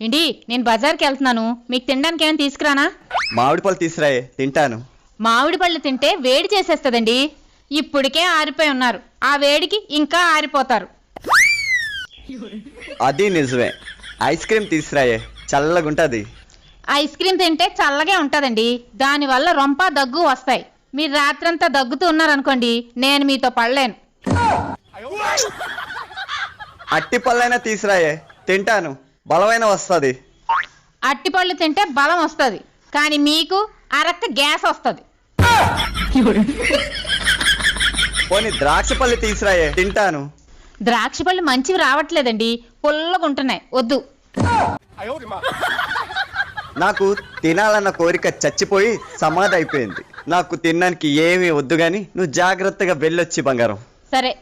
ఏంటి నేను బజార్కి వెళ్తున్నాను, మీకు తినడానికి ఏమైనా తీసుకురానా? మామిడి పళ్ళు తీసురాయే, తింటాను. మామిడి పళ్ళు తింటే వేడి చేసేస్తుందండి. ఇప్పటికే ఆరిపోయి ఉన్నారు, ఆ వేడికి ఇంకా ఆరిపోతారు. అది నిజమే. ఐస్ క్రీమ్ తీసురాయే, చల్లగుంటది. ఐస్ క్రీమ్ తింటే చల్లగే ఉంటుందండి, దానివల్ల రొంప దగ్గు వస్తాయి. మీరు రాత్రంతా దగ్గుతూ ఉన్నారనుకోండి, నేను మీతో పడలేను. అట్టి పళ్ళైనా తీసురాయే, తింటాను. బలమైన వస్తుంది. అట్టిపళ్ళు తింటే బలం వస్తుంది, కానీ మీకు అరక్క గ్యాస్ వస్తుంది. పోనీ ద్రాక్ష పళ్ళు తీసురాయే, తింటాను. ద్రాక్ష పళ్ళు మంచివి రావట్లేదండి, పుల్లగా ఉంటున్నాయి, వద్దు. నాకు తినాలన్న కోరిక చచ్చిపోయి సమాధి అయిపోయింది. నాకు తినడానికి ఏమీ వద్దు గాని నువ్వు జాగ్రత్తగా వెళ్ళొచ్చి బంగారం. సరే.